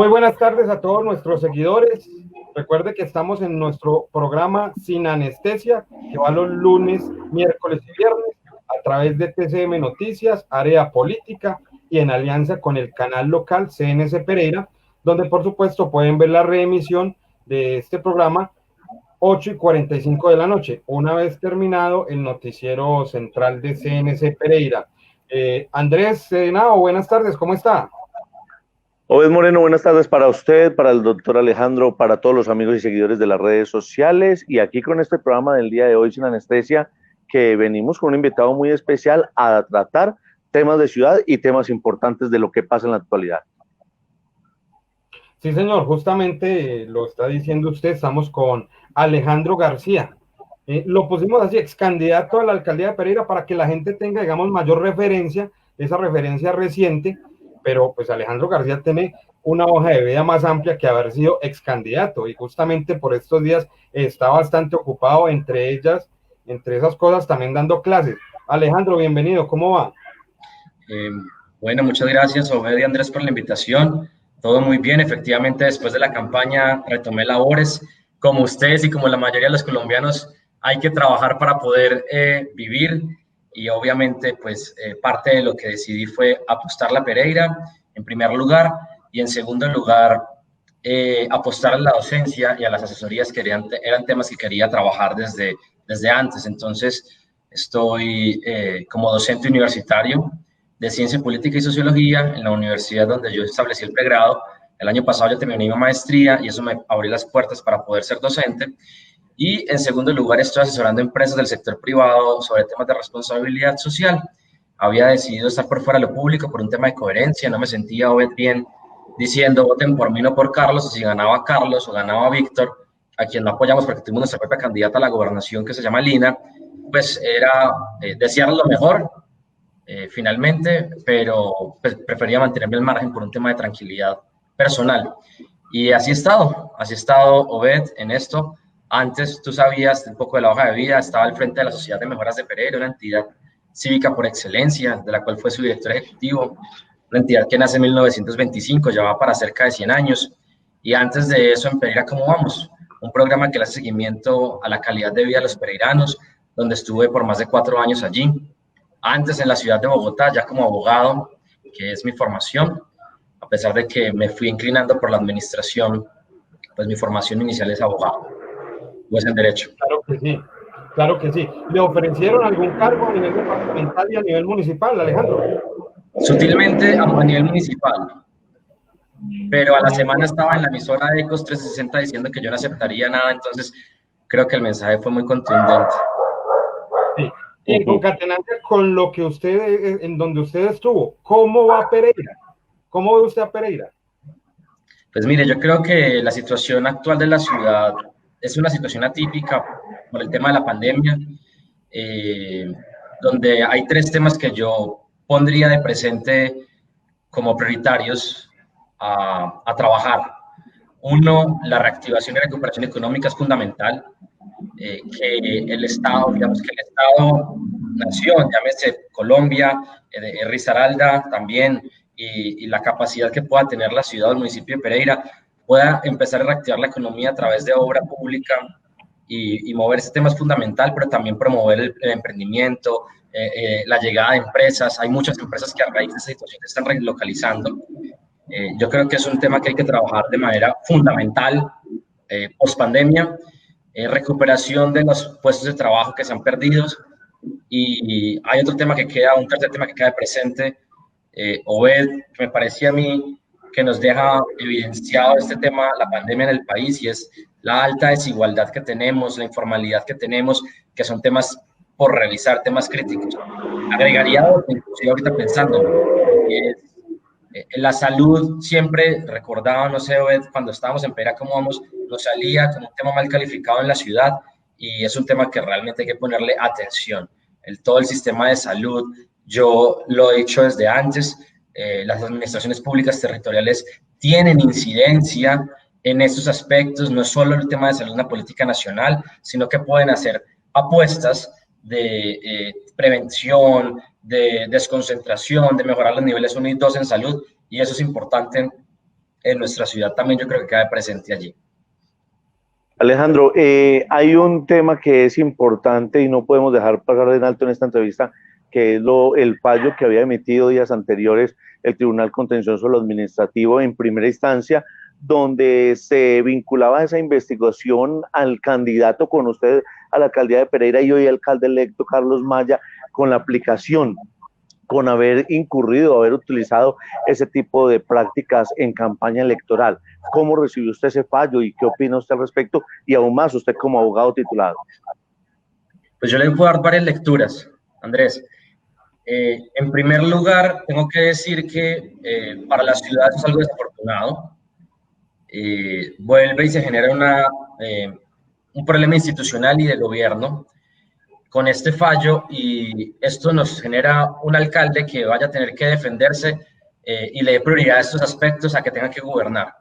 Muy buenas tardes a todos nuestros seguidores. Recuerde que estamos en nuestro programa Sin Anestesia, que va los lunes, miércoles y viernes a través de TCM Noticias, Área Política y en alianza con el canal local CNC Pereira, donde por supuesto pueden ver la reemisión de este programa 8:45 de la noche, una vez terminado el noticiero central de CNC Pereira. Andrés Henao, buenas tardes, ¿cómo está? Obed Moreno, buenas tardes para usted, para el doctor Alejandro, para todos los amigos y seguidores de las redes sociales, y aquí con este programa del día de hoy Sin Anestesia, que venimos con un invitado muy especial a tratar temas de ciudad y temas importantes de lo que pasa en la actualidad. Sí, señor, justamente lo está diciendo usted, estamos con Alejandro García. Lo pusimos así, ex candidato a la alcaldía de Pereira, para que la gente tenga, digamos, mayor referencia, esa referencia reciente, pero pues Alejandro García tiene una hoja de vida más amplia que haber sido ex candidato, y justamente por estos días está bastante ocupado, entre esas cosas, también dando clases. Alejandro, bienvenido, ¿cómo va? Bueno, muchas gracias, Obed y Andrés, por la invitación. Todo muy bien, efectivamente, después de la campaña retomé labores. Como ustedes y como la mayoría de los colombianos, hay que trabajar para poder vivir, y obviamente, pues, parte de lo que decidí fue apostar a Pereira, en primer lugar, y en segundo lugar, apostar a la docencia y a las asesorías, que eran temas que quería trabajar desde antes. Entonces, estoy como docente universitario de Ciencia Política y Sociología en la universidad donde yo establecí el pregrado. El año pasado ya terminé mi maestría y eso me abrió las puertas para poder ser docente. Y en segundo lugar, estoy asesorando empresas del sector privado sobre temas de responsabilidad social. Había decidido estar por fuera de lo público por un tema de coherencia, no me sentía bien diciendo voten por mí, no por Carlos, y si ganaba Carlos o ganaba Víctor, a quien no apoyamos porque tuvimos nuestra propia candidata a la gobernación que se llama Lina, pues era desear lo mejor, finalmente, pero pues, prefería mantenerme al margen por un tema de tranquilidad personal. Y así he estado, Obed, en esto. Antes, tú sabías un poco de la hoja de vida, estaba al frente de la Sociedad de Mejoras de Pereira, una entidad cívica por excelencia, de la cual fue su director ejecutivo, una entidad que nace en 1925, llevaba para cerca de 100 años. Y antes de eso, en Pereira, ¿cómo vamos? Un programa que le hace seguimiento a la calidad de vida de los pereiranos, donde estuve por más de 4 años allí. Antes en la ciudad de Bogotá, ya como abogado, que es mi formación, a pesar de que me fui inclinando por la administración, pues mi formación inicial es abogado, pues en derecho. Claro que sí, claro que sí. ¿Le ofrecieron algún cargo a nivel departamental y a nivel municipal, Alejandro? Sutilmente a nivel municipal, pero a la semana estaba en la emisora de Ecos 360 diciendo que yo no aceptaría nada, entonces creo que el mensaje fue muy contundente. Sí. Y en concatenancia con lo que usted, en donde usted estuvo, ¿cómo va Pereira? ¿Cómo ve usted a Pereira? Pues mire, yo creo que la situación actual de la ciudad es una situación atípica por el tema de la pandemia, donde hay 3 temas que yo pondría de presente como prioritarios a trabajar. Uno, la reactivación y recuperación económica es fundamental, que el Estado, digamos que el Estado, nación, llámese Colombia, Risaralda también, y la capacidad que pueda tener la ciudad o el municipio de Pereira, pueda empezar a reactivar la economía a través de obra pública y mover ese tema es fundamental, pero también promover el emprendimiento, la llegada de empresas. Hay muchas empresas que a raíz de esa situación se están relocalizando. Yo creo que es un tema que hay que trabajar de manera fundamental post pandemia, recuperación de los puestos de trabajo que se han perdido, y hay otro tema que queda, un tercer tema que queda presente, Obed, que me parecía a mí que nos deja evidenciado este tema, la pandemia en el país, y es la alta desigualdad que tenemos, la informalidad que tenemos, que son temas por revisar, temas críticos. Agregaría otro, inclusive ahorita pensando, la salud siempre recordaba, no sé, Obed, cuando estábamos en Pereira, cómo vamos, nos salía como un tema mal calificado en la ciudad, y es un tema que realmente hay que ponerle atención. Todo el sistema de salud, yo lo he dicho desde antes, las administraciones públicas territoriales tienen incidencia en estos aspectos, no es solo el tema de salud, una política nacional, sino que pueden hacer apuestas de prevención, de desconcentración, de mejorar los niveles 1 y 2 en salud, y eso es importante en nuestra ciudad también yo creo que queda presente allí. Alejandro, hay un tema que es importante y no podemos dejar pasar en alto en esta entrevista, que es el fallo que había emitido días anteriores el Tribunal Contencioso Administrativo en primera instancia, donde se vinculaba esa investigación al candidato con usted a la alcaldía de Pereira y hoy alcalde electo Carlos Maya, con la aplicación, con haber incurrido, haber utilizado ese tipo de prácticas en campaña electoral. ¿Cómo recibió usted ese fallo y qué opina usted al respecto? Y aún más, usted como abogado titulado. Pues yo le puedo dar varias lecturas, Andrés. En primer lugar, tengo que decir que para la ciudad es algo desafortunado. Vuelve y se genera un problema institucional y de gobierno con este fallo, y esto nos genera un alcalde que vaya a tener que defenderse y le dé prioridad a estos aspectos a que tenga que gobernar.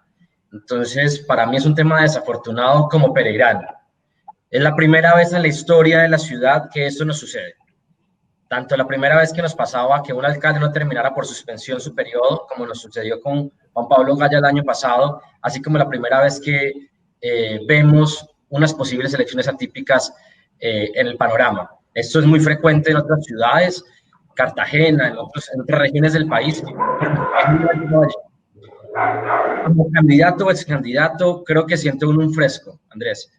Entonces, para mí es un tema desafortunado como pereirano. Es la primera vez en la historia de la ciudad que esto nos sucede. Tanto la primera vez que nos pasaba que un alcalde no terminara por suspensión su periodo, como nos sucedió con Juan Pablo Gaya el año pasado, así como la primera vez que vemos unas posibles elecciones atípicas en el panorama. Esto es muy frecuente en otras ciudades, Cartagena, en otras regiones del país. Como candidato o ex candidato, creo que siente uno un fresco, Andrés.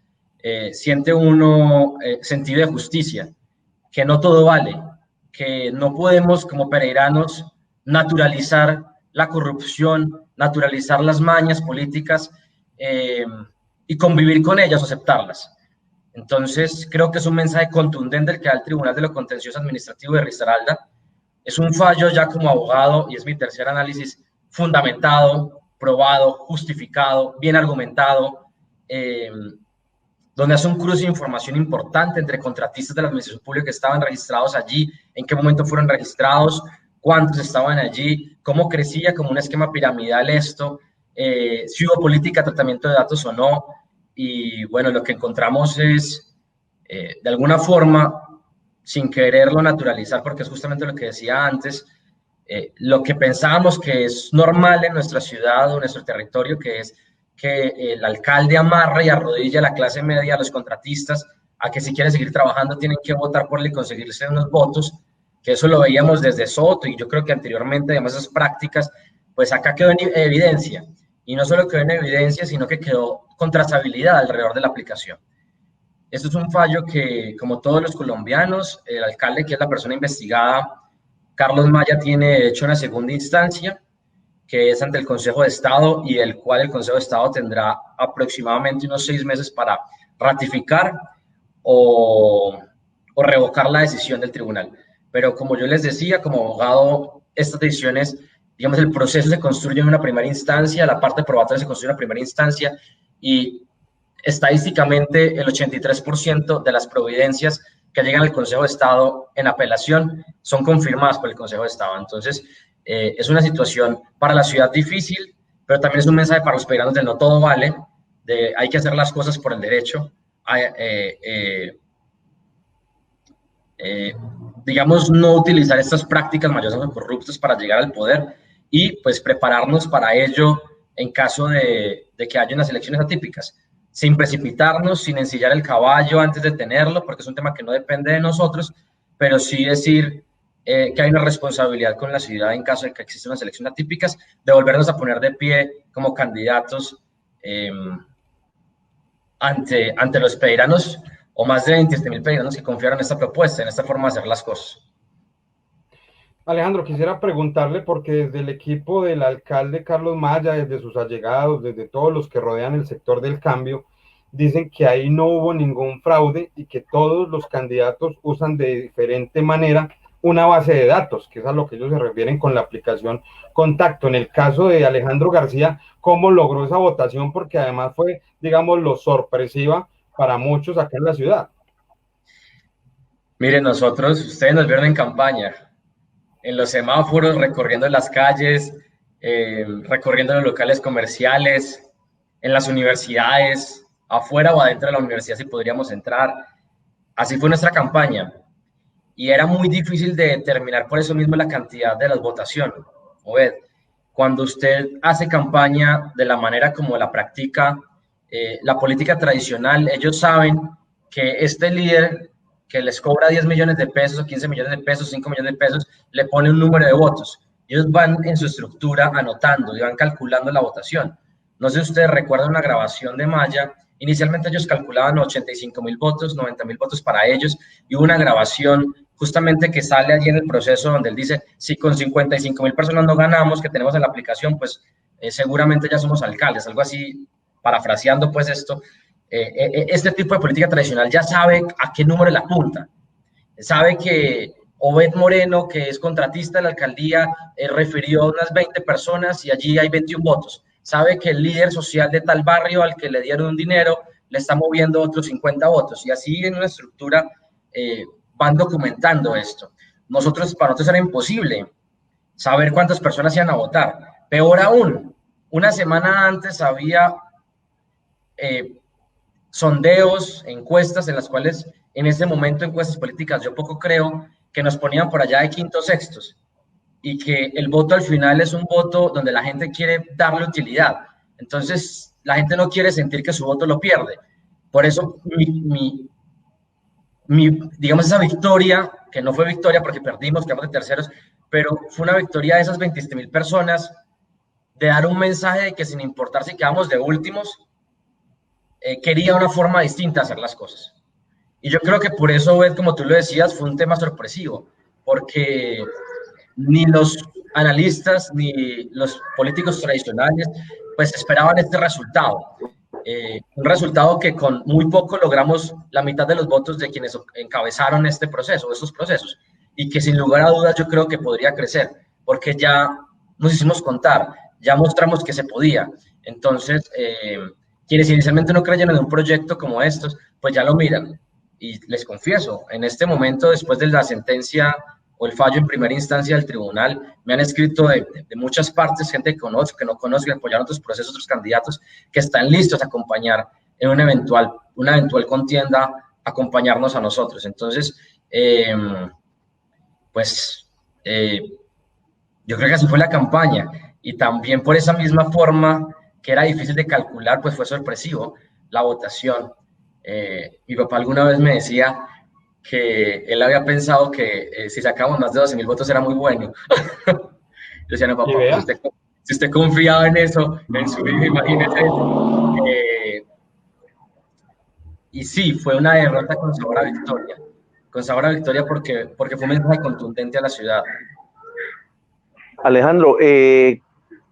Siente uno sentido de justicia, que no todo vale, que no podemos como pereiranos naturalizar la corrupción, naturalizar las mañas políticas y convivir con ellas o aceptarlas. Entonces, creo que es un mensaje contundente el que da el Tribunal de lo Contencioso Administrativo de Risaralda. Es un fallo ya como abogado, y es mi tercer análisis, fundamentado, probado, justificado, bien argumentado, donde hace un cruce de información importante entre contratistas de la administración pública que estaban registrados allí, en qué momento fueron registrados, cuántos estaban allí, cómo crecía como un esquema piramidal esto, si hubo política de tratamiento de datos o no. Y bueno, lo que encontramos es, de alguna forma, sin quererlo naturalizar, porque es justamente lo que decía antes, lo que pensábamos que es normal en nuestra ciudad o nuestro territorio, que es que el alcalde amarra y arrodilla a la clase media, a los contratistas, a que si quieren seguir trabajando tienen que votar por él y conseguirse unos votos, que eso lo veíamos desde Soto, y yo creo que anteriormente, además, esas prácticas, pues acá quedó en evidencia. Y no solo quedó en evidencia, sino que quedó con trazabilidad alrededor de la aplicación. Esto es un fallo que, como todos los colombianos, el alcalde, que es la persona investigada, Carlos Maya, tiene hecho una segunda instancia, que es ante el Consejo de Estado, y el cual el Consejo de Estado tendrá aproximadamente unos 6 meses para ratificar o revocar la decisión del tribunal. Pero como yo les decía, como abogado, estas decisiones, digamos, el proceso se construye en una primera instancia, la parte probatoria se construye en una primera instancia, y estadísticamente el 83% de las providencias que llegan al Consejo de Estado en apelación son confirmadas por el Consejo de Estado. Entonces, es una situación para la ciudad difícil, pero también es un mensaje para los pereiranos de no todo vale, de hay que hacer las cosas por el derecho, digamos, no utilizar estas prácticas mayormente corruptas para llegar al poder, y pues prepararnos para ello en caso de que haya unas elecciones atípicas, sin precipitarnos, sin ensillar el caballo antes de tenerlo, porque es un tema que no depende de nosotros, pero sí decir que hay una responsabilidad con la ciudad en caso de que existan unas elecciones atípicas, de volvernos a poner de pie como candidatos ante los pereiranos, o más de 27,000 pereiranos que confiaron en esta propuesta, en esta forma de hacer las cosas. Alejandro, quisiera preguntarle, porque desde el equipo del alcalde Carlos Maya, desde sus allegados, desde todos los que rodean el sector del cambio, dicen que ahí no hubo ningún fraude y que todos los candidatos usan de diferente manera una base de datos, que es a lo que ellos se refieren con la aplicación Contacto. En el caso de Alejandro García, ¿cómo logró esa votación? Porque además fue, digamos, lo sorpresiva para muchos acá en la ciudad. Miren, ustedes nos vieron en campaña, en los semáforos, recorriendo las calles, recorriendo los locales comerciales, en las universidades, afuera o adentro de la universidad si podríamos entrar. Así fue nuestra campaña. Y era muy difícil de determinar por eso mismo la cantidad de las votaciones. Obed, cuando usted hace campaña de la manera como la practica la política tradicional, ellos saben que este líder que les cobra 10 millones de pesos o 15 millones de pesos, 5 millones de pesos, le pone un número de votos. Ellos van en su estructura anotando y van calculando la votación. No sé si ustedes recuerdan una grabación de Maya. Inicialmente ellos calculaban 85.000 votos, 90.000 votos para ellos, y hubo una grabación justamente que sale allí en el proceso donde él dice, si con 55.000 personas no ganamos, que tenemos en la aplicación, pues seguramente ya somos alcaldes, algo así, parafraseando pues esto. Este tipo de política tradicional ya sabe a qué número le apunta, sabe que Obed Moreno, que es contratista de la alcaldía, refirió a unas 20 personas y allí hay 21 votos. Sabe que el líder social de tal barrio al que le dieron un dinero le está moviendo otros 50 votos, y así en una estructura van documentando esto. Para nosotros era imposible saber cuántas personas iban a votar. Peor aún, una semana antes había sondeos, encuestas en las cuales en ese momento, encuestas políticas, yo poco creo, que nos ponían por allá de quintos, sextos, y que el voto al final es un voto donde la gente quiere darle utilidad. Entonces, la gente no quiere sentir que su voto lo pierde. Por eso, digamos, esa victoria, que no fue victoria porque perdimos, quedamos de terceros, pero fue una victoria de esas 27.000 personas, de dar un mensaje de que sin importar si quedamos de últimos, quería una forma distinta de hacer las cosas. Y yo creo que por eso, como tú lo decías, fue un tema sorpresivo, porque ni los analistas ni los políticos tradicionales pues esperaban este resultado. Un resultado que con muy poco logramos la mitad de los votos de quienes encabezaron este proceso, estos procesos, y que sin lugar a dudas yo creo que podría crecer, porque ya nos hicimos contar, ya mostramos que se podía. Entonces, quienes inicialmente no creyeron en un proyecto como estos, pues ya lo miran. Y les confieso, en este momento, después de la sentencia o el fallo en primera instancia del tribunal, me han escrito de muchas partes, gente que conozco, que no conozco, que apoyaron otros procesos, otros candidatos, que están listos a acompañar en una eventual contienda, acompañarnos a nosotros. Entonces, yo creo que así fue la campaña, y también por esa misma forma, que era difícil de calcular, pues fue sorpresivo la votación. Mi papá alguna vez me decía que él había pensado que si sacábamos más de 12.000 votos era muy bueno. Yo decía, no, papá, pues si usted confiaba en eso, en su hijo, imagínese. Y sí, fue una derrota con sabor a victoria. Con sabor a victoria porque fue un mensaje contundente a la ciudad. Alejandro,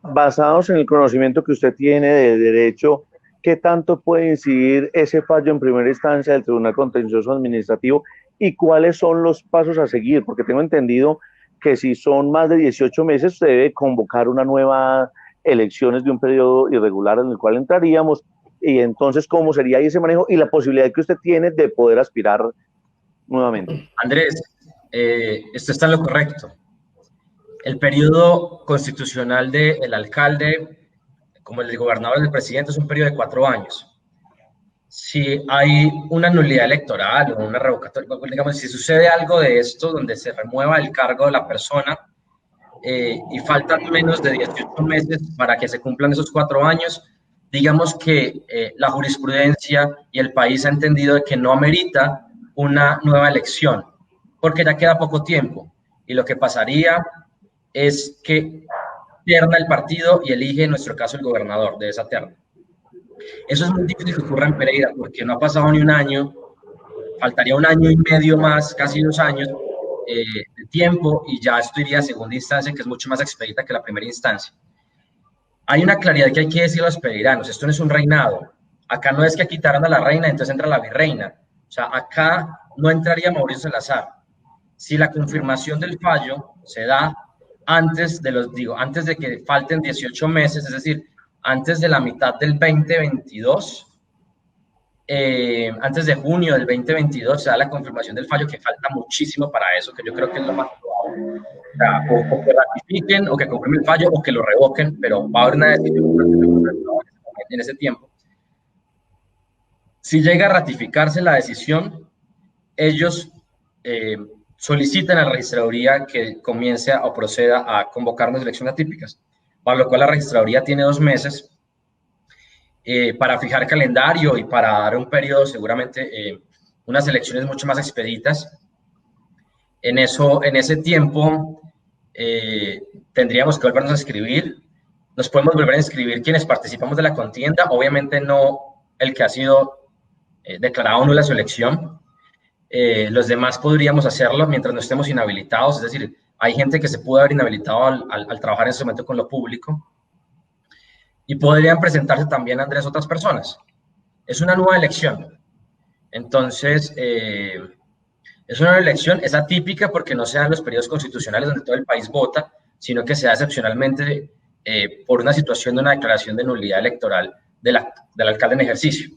basados en el conocimiento que usted tiene de derecho, ¿qué tanto puede incidir ese fallo en primera instancia del Tribunal Contencioso Administrativo y cuáles son los pasos a seguir? Porque tengo entendido que si son más de 18 meses, se debe convocar una nueva elecciones de un periodo irregular en el cual entraríamos, y entonces, ¿cómo sería ahí ese manejo y la posibilidad que usted tiene de poder aspirar nuevamente? Andrés, esto está en lo correcto. El periodo constitucional del alcalde, como el del gobernador y del presidente, es un periodo de 4 años. Si hay una nulidad electoral o una revocatoria, digamos, si sucede algo de esto, donde se remueva el cargo de la persona y faltan menos de 18 meses para que se cumplan esos 4 años, digamos que la jurisprudencia y el país ha entendido de que no amerita una nueva elección, porque ya queda poco tiempo, y lo que pasaría es que terna el partido y elige, en nuestro caso, el gobernador de esa terna. Eso es muy difícil que ocurra en Pereira, porque no ha pasado ni un año, faltaría 1 año y medio más, casi 2 años de tiempo, y ya esto iría a segunda instancia, que es mucho más expedita que la primera instancia. Hay una claridad que hay que decir a los pereiranos: esto no es un reinado. Acá no es que quitaran a la reina, entonces entra la virreina. O sea, acá no entraría Mauricio Salazar. Si la confirmación del fallo se da antes de que falten 18 meses, es decir, antes de la mitad del 2022, antes de junio del 2022 se da la confirmación del fallo, que falta muchísimo para eso, que yo creo que es lo más probable. O que ratifiquen, o que confirmen el fallo, o que lo revoquen, pero va a haber una decisión en ese tiempo. Si llega a ratificarse la decisión, ellos solicitan a la registraduría que comience o proceda a convocar unas elecciones atípicas. para lo cual la registraduría tiene 2 meses para fijar calendario y para dar un periodo, seguramente unas elecciones mucho más expeditas. En ese tiempo tendríamos que volvernos a inscribir. Nos podemos volver a inscribir quienes participamos de la contienda, obviamente no el que ha sido declarado nula su elección. Los demás podríamos hacerlo mientras no estemos inhabilitados, es decir, hay gente que se pudo haber inhabilitado al trabajar en ese momento con lo público, y podrían presentarse también, Andrés, otras personas. Es una nueva elección, entonces es una elección, es atípica porque no se dan los periodos constitucionales donde todo el país vota, sino que se da excepcionalmente por una situación de una declaración de nulidad electoral del alcalde en ejercicio.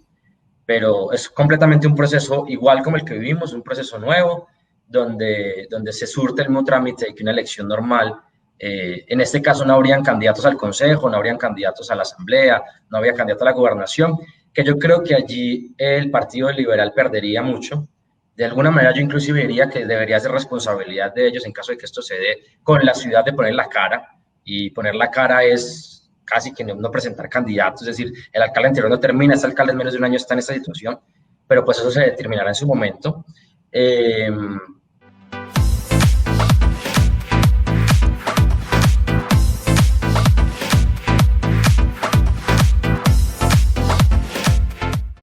Pero es completamente un proceso igual como el que vivimos, un proceso nuevo, donde se surte el mismo trámite que una elección normal. En este caso no habrían candidatos al consejo, no habrían candidatos a la asamblea, no habría candidato a la gobernación, que yo creo que allí el Partido Liberal perdería mucho. De alguna manera yo inclusive diría que debería ser responsabilidad de ellos en caso de que esto se dé con la ciudad de poner la cara, y poner la cara es casi que no presentar candidatos, es decir, el alcalde anterior no termina, este alcalde en menos de un año está en esta situación, pero pues eso se determinará en su momento.